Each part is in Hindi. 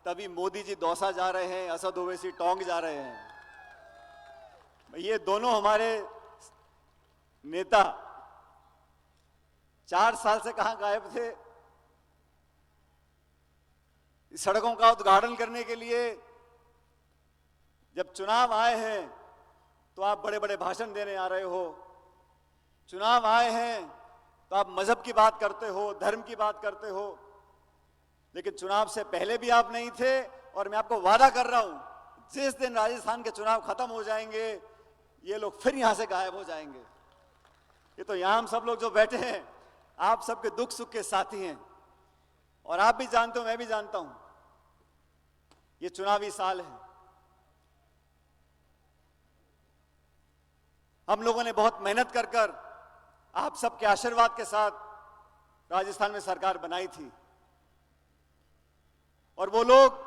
तभी मोदी जी दौसा जा रहे हैं, असद ओवैसी टोंक जा रहे हैं। ये दोनों हमारे नेता 4 साल से कहां गायब थे? सड़कों का उद्घाटन करने के लिए जब चुनाव आए हैं तो आप बड़े बड़े भाषण देने आ रहे हो। चुनाव आए हैं तो आप मजहब की बात करते हो, धर्म की बात करते हो, लेकिन चुनाव से पहले भी आप नहीं थे। और मैं आपको वादा कर रहा हूं, जिस दिन राजस्थान के चुनाव खत्म हो जाएंगे ये लोग फिर यहां से गायब हो जाएंगे। ये तो यहां हम सब लोग जो बैठे हैं आप सबके दुख सुख के साथी हैं, और आप भी जानते हो, मैं भी जानता हूं, ये चुनावी साल है। हम लोगों ने बहुत मेहनत कर कर आप सबके आशीर्वाद के साथ राजस्थान में सरकार बनाई थी, और वो लोग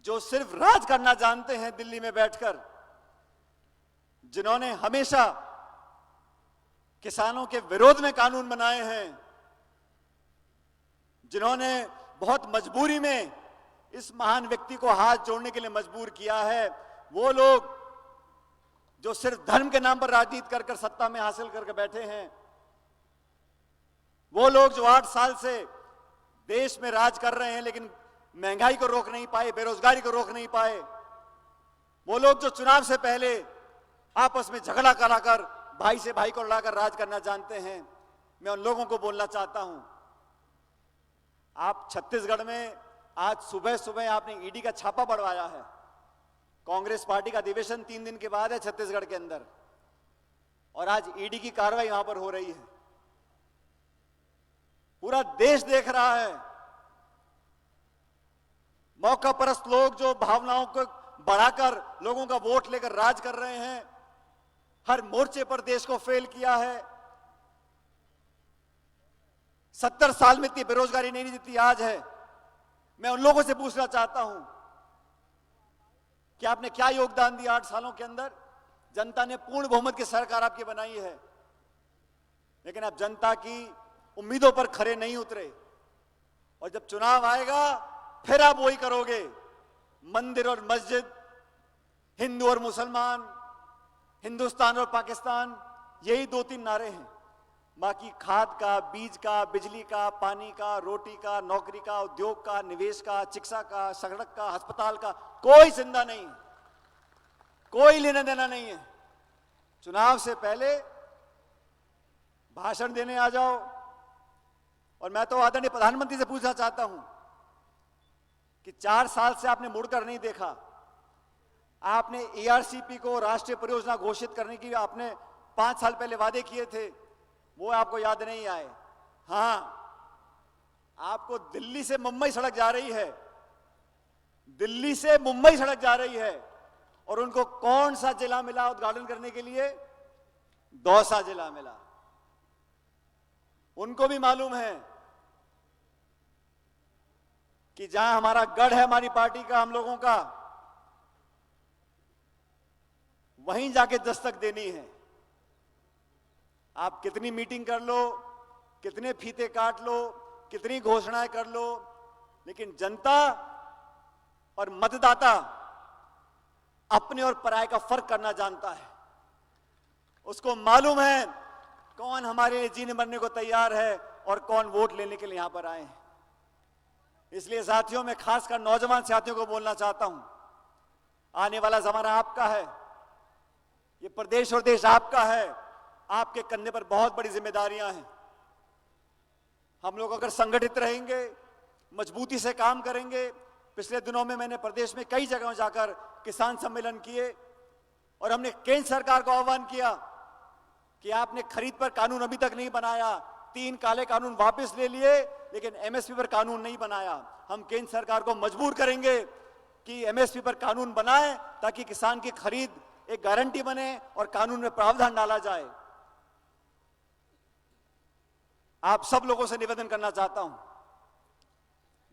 जो सिर्फ राज करना जानते हैं दिल्ली में बैठकर, जिन्होंने हमेशा किसानों के विरोध में कानून बनाए हैं, जिन्होंने बहुत मजबूरी में इस महान व्यक्ति को हाथ जोड़ने के लिए मजबूर किया है, वो लोग जो सिर्फ धर्म के नाम पर राजनीति कर कर सत्ता में हासिल करके बैठे हैं, वो लोग जो 8 साल से देश में राज कर रहे हैं लेकिन महंगाई को रोक नहीं पाए, बेरोजगारी को रोक नहीं पाए, वो लोग जो चुनाव से पहले आपस में झगड़ा कराकर भाई से भाई को लड़ाकर राज करना जानते हैं, मैं उन लोगों को बोलना चाहता हूं, आप छत्तीसगढ़ में आज सुबह सुबह आपने ईडी का छापा बढ़वाया है। कांग्रेस पार्टी का अधिवेशन 3 दिन के बाद है छत्तीसगढ़ के अंदर, और आज ईडी की कार्रवाई वहां पर हो रही है। पूरा देश देख रहा है, मौका परस्त लोग जो भावनाओं को बढ़ाकर लोगों का वोट लेकर राज कर रहे हैं, हर मोर्चे पर देश को फेल किया है। 70 साल में इतनी बेरोजगारी नहीं जितनी आज है। मैं उन लोगों से पूछना चाहता हूं कि आपने क्या योगदान दिया 8 सालों के अंदर? जनता ने पूर्ण बहुमत की सरकार आपकी बनाई है, लेकिन आप जनता की उम्मीदों पर खरे नहीं उतरे, और जब चुनाव आएगा फिर आप वही करोगे। मंदिर और मस्जिद, हिंदू और मुसलमान, हिंदुस्तान और पाकिस्तान, यही 2-3 नारे हैं। बाकी खाद का, बीज का, बिजली का, पानी का, रोटी का, नौकरी का, उद्योग का, निवेश का, शिक्षा का, सड़क का, अस्पताल का कोई जिंदा नहीं, कोई लेना देना नहीं है। चुनाव से पहले भाषण देने आ जाओ। और मैं तो आदरणीय प्रधानमंत्री से पूछना चाहता हूं कि 4 साल से आपने मुड़कर नहीं देखा। आपने एआरसीपी को राष्ट्रीय परियोजना घोषित करने की आपने 5 साल पहले वादे किए थे, वो आपको याद नहीं आए। हां, आपको दिल्ली से मुंबई सड़क जा रही है, दिल्ली से मुंबई सड़क जा रही है, और उनको कौन सा जिला मिला उद्घाटन करने के लिए? दौसा जिला मिला। उनको भी मालूम है कि जहां हमारा गढ़ है हमारी पार्टी का, हम लोगों का, वहीं जाके दस्तक देनी है। आप कितनी मीटिंग कर लो, कितने फीते काट लो, कितनी घोषणाएं कर लो, लेकिन जनता और मतदाता अपने और पराये का फर्क करना जानता है। उसको मालूम है कौन हमारे लिए जीने मरने को तैयार है और कौन वोट लेने के लिए यहां पर आए हैं। इसलिए साथियों, मैं खासकर नौजवान साथियों को बोलना चाहता हूं, आने वाला जमाना आपका है, ये प्रदेश और देश आपका है, आपके कंधे पर बहुत बड़ी जिम्मेदारियां हैं। हम लोग अगर संगठित रहेंगे, मजबूती से काम करेंगे। पिछले दिनों में मैंने प्रदेश में कई जगहों जाकर किसान सम्मेलन किए, और हमने केंद्र सरकार को आह्वान किया कि आपने खरीद पर कानून अभी तक नहीं बनाया, 3 काले कानून वापस ले लिए, लेकिन एमएसपी पर कानून नहीं बनाया। हम केंद्र सरकार को मजबूर करेंगे कि एमएसपी पर कानून बनाए, ताकि किसान की खरीद एक गारंटी बने और कानून में प्रावधान डाला जाए। आप सब लोगों से निवेदन करना चाहता हूं,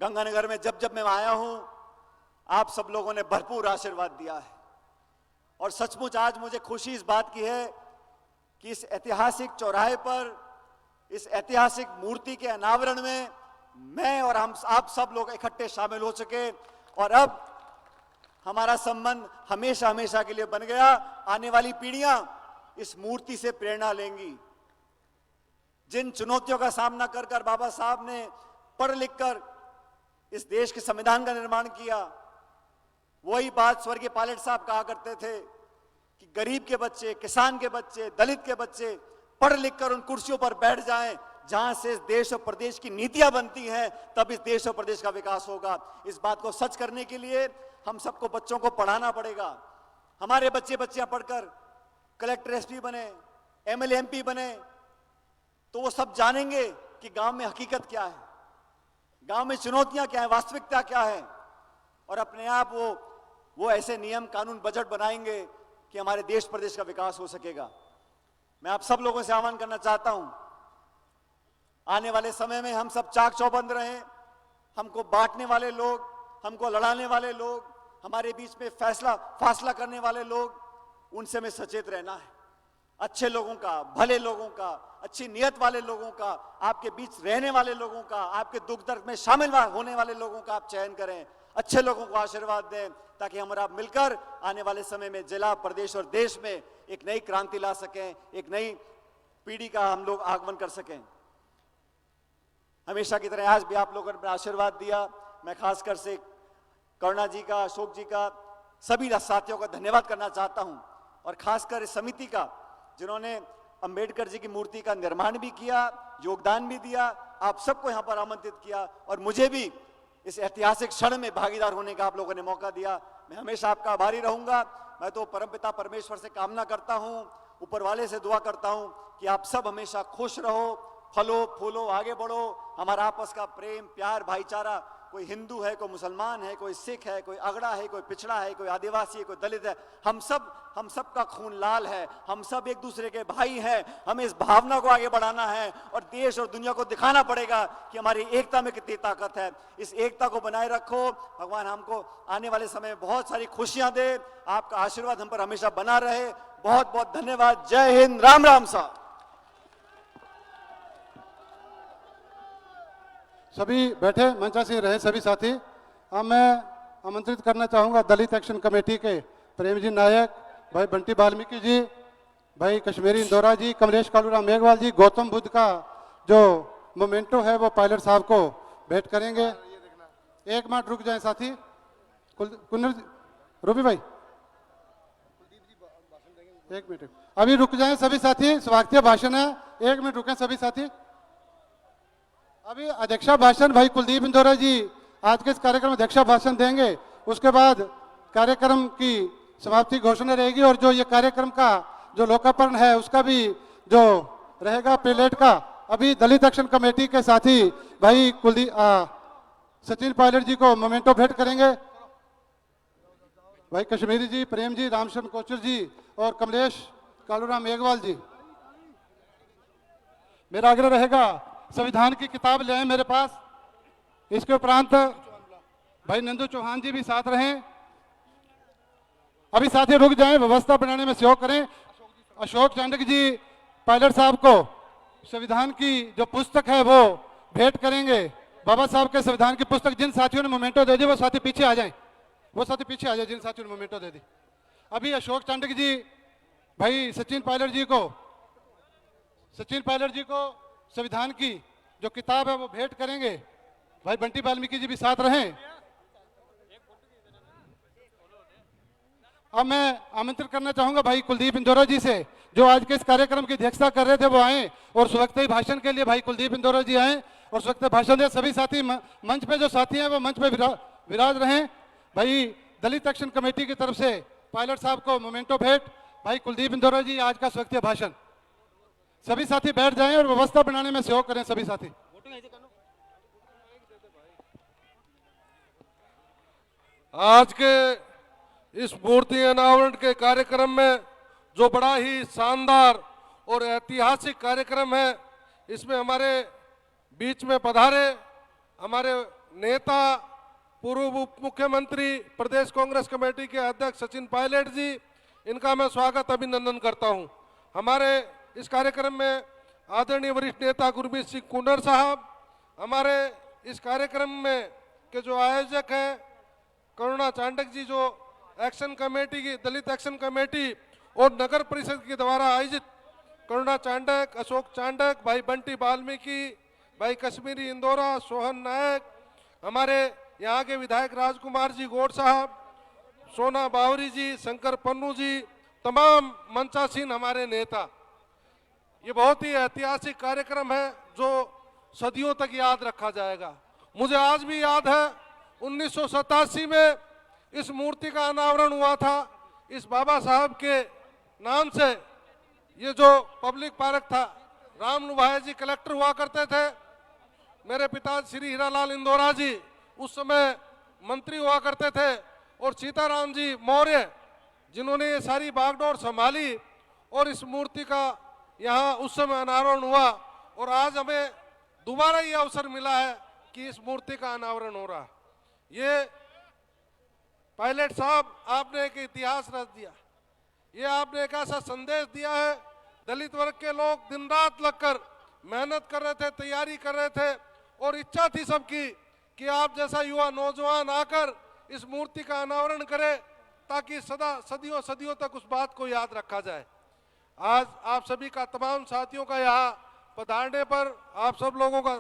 गंगानगर में जब जब मैं आया हूं, आप सब लोगों ने भरपूर आशीर्वाद दिया है, और सचमुच आज मुझे खुशी इस बात की है कि इस ऐतिहासिक चौराहे पर, इस ऐतिहासिक मूर्ति के अनावरण में मैं और हम आप सब लोग इकट्ठे शामिल हो चुके और अब हमारा संबंध हमेशा हमेशा के लिए बन गया। आने वाली पीढ़ियां इस मूर्ति से प्रेरणा लेंगी। जिन चुनौतियों का सामना कर कर बाबा साहब ने पढ़ लिख कर इस देश के संविधान का निर्माण किया, वही बात स्वर्गीय पायलट साहब कहा करते थे कि गरीब के बच्चे, किसान के बच्चे, दलित के बच्चे पढ़ लिख कर उन कुर्सियों पर बैठ जाएं जहां से इस देश और प्रदेश की नीतियां बनती हैं, तब इस देश और प्रदेश का विकास होगा। इस बात को सच करने के लिए हम सबको बच्चों को पढ़ाना पड़ेगा। हमारे बच्चे बच्चियां पढ़कर कलेक्टर, एसपी बने, एमएलए, एमपी बने, तो वो सब जानेंगे कि गांव में हकीकत क्या है, गांव में चुनौतियां क्या है, वास्तविकता क्या है, और अपने आप वो ऐसे नियम, कानून, बजट बनाएंगे कि हमारे देश प्रदेश का विकास हो सकेगा। मैं आप सब लोगों से आह्वान करना चाहता हूं, आने वाले समय में हम सब चाक चौबंद रहें। हमको बांटने वाले लोग, हमको लड़ाने वाले लोग, हमारे बीच में फासला करने वाले लोग, उनसे हमें सचेत रहना है। अच्छे लोगों का, भले लोगों का, अच्छी नियत वाले लोगों का, आपके बीच रहने वाले लोगों का, आपके दुख दर्द में शामिल होने वाले लोगों का आप चयन करें। अच्छे लोगों को आशीर्वाद दें ताकि हम और आप मिलकर आने वाले समय में जिला, प्रदेश और देश में एक नई क्रांति ला सकें, एक नई पीढ़ी का हम लोग आगमन कर सकें। हमेशा की तरह आज भी आप लोगों ने आशीर्वाद दिया। मैं खासकर से करुणा जी का, अशोक जी का, सभी साथियों का धन्यवाद करना चाहता हूं, और खासकर इस समिति का जिन्होंने अंबेडकर जी की मूर्ति का निर्माण भी किया, योगदान भी दिया, आप सबको यहां पर आमंत्रित किया और मुझे भी इस ऐतिहासिक क्षण में भागीदार होने का आप लोगों ने मौका दिया। मैं हमेशा आपका आभारी रहूंगा। मैं तो परमपिता परमेश्वर से कामना करता हूं, ऊपर वाले से दुआ करता हूं कि आप सब हमेशा खुश रहो, फलो फूलो, आगे बढ़ो। हमारा आपस का प्रेम, प्यार, भाईचारा, कोई हिंदू है, कोई मुसलमान है, कोई सिख है, कोई अगड़ा है, कोई पिछड़ा है, कोई आदिवासी है, कोई दलित है, हम सब का खून लाल है। हम सब एक दूसरे के भाई हैं। हमें इस भावना को आगे बढ़ाना है और देश और दुनिया को दिखाना पड़ेगा कि हमारी एकता में कितनी ताकत है। इस एकता को बनाए रखो। भगवान हमको आने वाले समय में बहुत सारी खुशियां दे। आपका आशीर्वाद हम पर हमेशा बना रहे। बहुत बहुत धन्यवाद। जय हिंद। राम राम साहब। सभी बैठे मंचासीन रहे सभी साथी। अब मैं आमंत्रित करना चाहूँगा दलित एक्शन कमेटी के प्रेम जी नायक, भाई बंटी वाल्मीकि जी, भाई कश्मीरी इंदौरा जी, कमलेश कालूराम मेघवाल जी, गौतम बुद्ध का जो मोमेंटो है वो पायलट साहब को भेंट करेंगे। एक मिनट रुक जाएं साथी। रूबी भाई एक मिनट अभी रुक जाएं सभी साथी। स्वागतीय भाषण है, एक मिनट रुकें सभी साथी। अभी अध्यक्षा भाषण भाई कुलदीप इंदौरा जी आज के इस कार्यक्रम में अध्यक्षा भाषण देंगे। उसके बाद कार्यक्रम की समाप्ति घोषणा रहेगी और जो ये कार्यक्रम का जो लोकार्पण है उसका भी जो रहेगा प्लेट का, अभी दलित एक्शन कमेटी के साथी भाई सचिन पायलट जी को मोमेंटो भेंट करेंगे। भाई कश्मीरी जी, प्रेम जी, रामचंद्र कोचर जी और कमलेश कालूराम मेघवाल जी। मेरा आग्रह रहेगा संविधान की किताब ले आए मेरे पास। इसके उपरांत भाई नंदू चौहान जी भी साथ रहें। अभी साथी रुक जाएं, व्यवस्था बनाने में सहयोग करें। अशोक चांडक जी पायलट साहब को संविधान की जो पुस्तक है वो भेंट करेंगे। बाबा साहब के संविधान की पुस्तक जिन साथियों ने मोमेंटो दे दी वो साथी पीछे आ जाएं, वो साथी पीछे आ जाए जिन साथियों ने मोमेंटो दे दी। अभी अशोक चांडक जी भाई सचिन पायलट जी को संविधान की जो किताब है वो भेंट करेंगे। भाई बंटी वाल्मीकि जी भी साथ रहें। अब मैं आमंत्रित करना चाहूंगा भाई कुलदीप इंदौरा जी से, जो आज के इस कार्यक्रम की अध्यक्षता कर रहे थे, वो आए और स्वागत भाषण के लिए भाई कुलदीप इंदौरा जी आए और स्वागत भाषण दे। सभी साथी मंच पे जो साथी हैं वो मंच पे विराज रहें। भाई दलित एक्शन कमेटी की तरफ से पायलट साहब को मोमेंटो भेंट। भाई कुलदीप इंदौरा जी आज का स्वागत भाषण। सभी साथी बैठ जाएं और व्यवस्था बनाने में सहयोग करें सभी साथी। आज के इस मूर्ति अनावरण के कार्यक्रम में जो बड़ा ही शानदार और ऐतिहासिक कार्यक्रम है, इसमें हमारे बीच में पधारे हमारे नेता, पूर्व उप मुख्यमंत्री, प्रदेश कांग्रेस कमेटी के अध्यक्ष सचिन पायलट जी, इनका मैं स्वागत अभिनंदन करता हूं। हमारे इस कार्यक्रम में आदरणीय वरिष्ठ नेता गुरमीत सिंह कुंडर साहब, हमारे इस कार्यक्रम में के जो आयोजक हैं करुणा चांडक जी, जो एक्शन कमेटी की दलित एक्शन कमेटी और नगर परिषद के द्वारा आयोजित करुणा चांडक, अशोक चांडक, भाई बंटी वाल्मीकि, भाई कश्मीरी इंदौरा, सोहन नायक, हमारे यहाँ के विधायक राजकुमार जी गौड़ साहब, सोना बावरी जी, शंकर पन्नू जी, तमाम मंचासीन हमारे नेता। ये बहुत ही ऐतिहासिक कार्यक्रम है जो सदियों तक याद रखा जाएगा। मुझे आज भी याद है 1987 में इस मूर्ति का अनावरण हुआ था। इस बाबा साहब के नाम से ये जो पब्लिक पार्क था, राम लुभाया जी कलेक्टर हुआ करते थे, मेरे पिता श्री हीरालाल इंदौरा जी उस समय मंत्री हुआ करते थे, और सीताराम जी मौर्य जिन्होंने ये सारी बागडोर संभाली, और इस मूर्ति का यहाँ उस समय अनावरण हुआ। और आज हमें दोबारा ये अवसर मिला है कि इस मूर्ति का अनावरण हो रहा। ये पायलट साहब, आपने एक इतिहास रच दिया, ये आपने एक ऐसा संदेश दिया है। दलित वर्ग के लोग दिन रात लगकर मेहनत कर रहे थे, तैयारी कर रहे थे, और इच्छा थी सबकी कि आप जैसा युवा नौजवान आकर इस मूर्ति का अनावरण करे, ताकि सदियों सदियों तक उस बात को याद रखा जाए। आज आप सभी का, तमाम साथियों का यहाँ पधारने पर आप सब लोगों का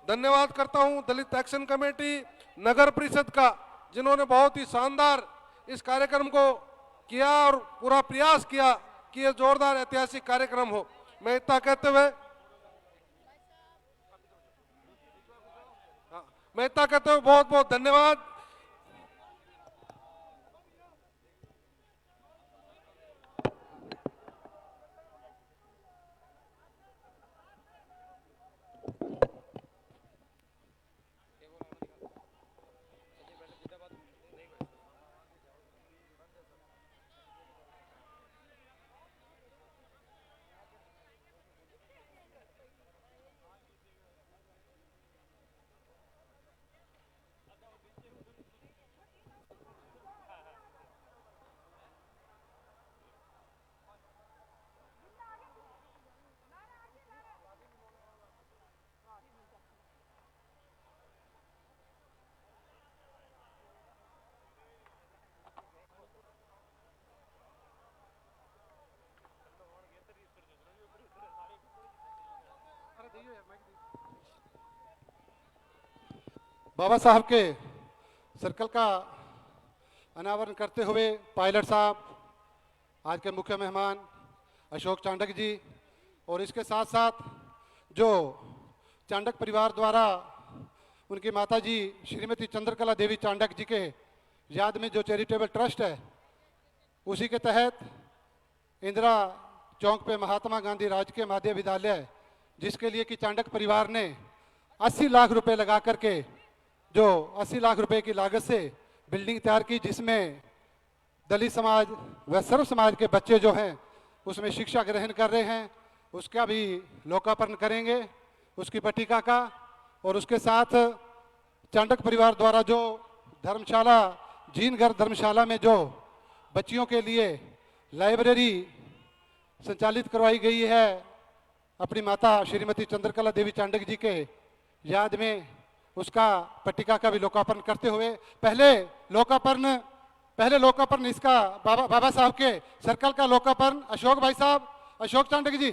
धन्यवाद करता हूँ। दलित एक्शन कमेटी, नगर परिषद का, जिन्होंने बहुत ही शानदार इस कार्यक्रम को किया और पूरा प्रयास किया कि ये जोरदार ऐतिहासिक कार्यक्रम हो। मैं इतना कहते हुए बहुत बहुत धन्यवाद। बाबा साहब के सर्कल का अनावरण करते हुए पायलट साहब, आज के मुख्य मेहमान अशोक चांडक जी, और इसके साथ साथ जो चांडक परिवार द्वारा उनकी माता जी श्रीमती चंद्रकला देवी चांडक जी के याद में जो चैरिटेबल ट्रस्ट है, उसी के तहत इंदिरा चौक पे महात्मा गांधी राजकीय माध्यमिक विद्यालय, जिसके लिए कि चांडक परिवार ने 80 लाख रुपए लगा करके, जो 80 लाख रुपए की लागत से बिल्डिंग तैयार की, जिसमें दलित समाज व सर्व समाज के बच्चे जो हैं उसमें शिक्षा ग्रहण कर रहे हैं, उसका भी लोकार्पण करेंगे, उसकी पट्टिका का। और उसके साथ चांडक परिवार द्वारा जो धर्मशाला, जीनगढ़ धर्मशाला में जो बच्चियों के लिए लाइब्रेरी संचालित करवाई गई है, अपनी माता श्रीमती चंद्रकला देवी चांडक जी के याद में, उसका पट्टिका का भी लोकार्पण करते हुए पहले लोकार्पण इसका बाबा साहब के सर्कल का लोकार्पण अशोक भाई साहब, अशोक चांडक जी,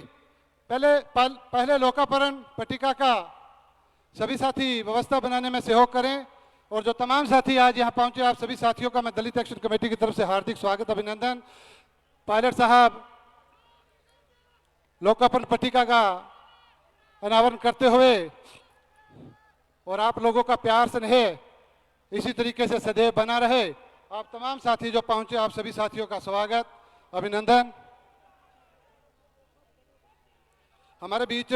पहले लोकार्पण पट्टिका का सभी साथी व्यवस्था बनाने में सहयोग करें। और जो तमाम साथी आज यहाँ पहुंचे, आप सभी साथियों का मैं दलित एक्शन कमेटी की तरफ से हार्दिक स्वागत, अभिनंदन। पायलट साहब लोकार्पण पट्टिका का अनावरण करते हुए, और आप लोगों का प्यार स्नेह इसी तरीके से सदैव बना रहे। आप तमाम साथी जो पहुंचे, आप सभी साथियों का स्वागत, अभिनंदन। हमारे बीच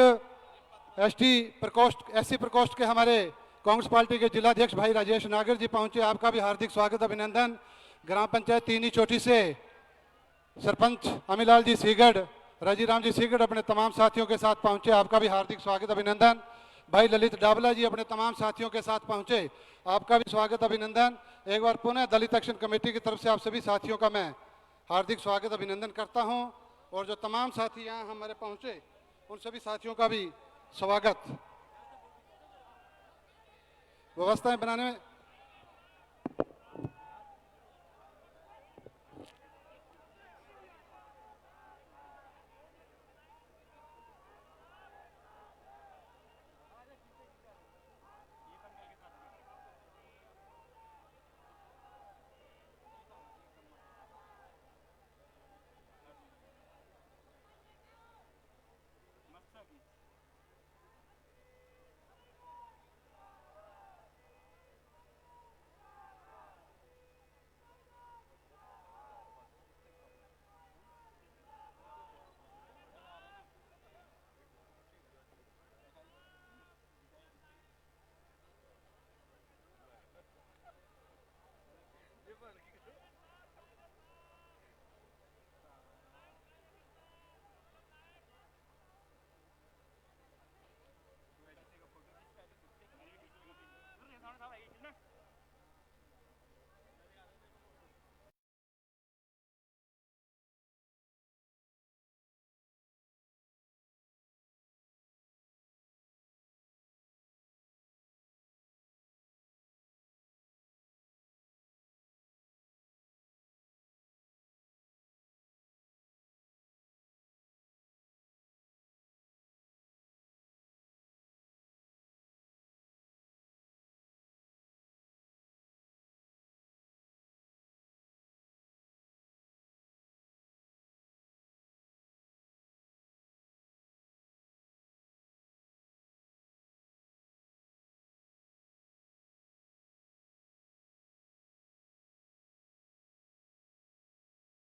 एससी प्रकोष्ठ के हमारे कांग्रेस पार्टी के जिलाध्यक्ष भाई राजेश नागर जी पहुंचे, आपका भी हार्दिक स्वागत, अभिनंदन। ग्राम पंचायत तीनी चोटी से सरपंच अमीलाल जी सीगढ़, राजीराम जी सीगढ़ अपने तमाम साथियों के साथ पहुंचे, आपका भी हार्दिक स्वागत, अभिनंदन। भाई ललित डाबला जी अपने तमाम साथियों के साथ पहुंचे, आपका भी स्वागत, अभिनंदन। एक बार पुनः दलित एक्शन कमेटी की तरफ से आप सभी साथियों का मैं हार्दिक स्वागत, अभिनंदन करता हूं। और जो तमाम साथी यहाँ हमारे पहुंचे, उन सभी साथियों का भी स्वागत। व्यवस्थाएं बनाने में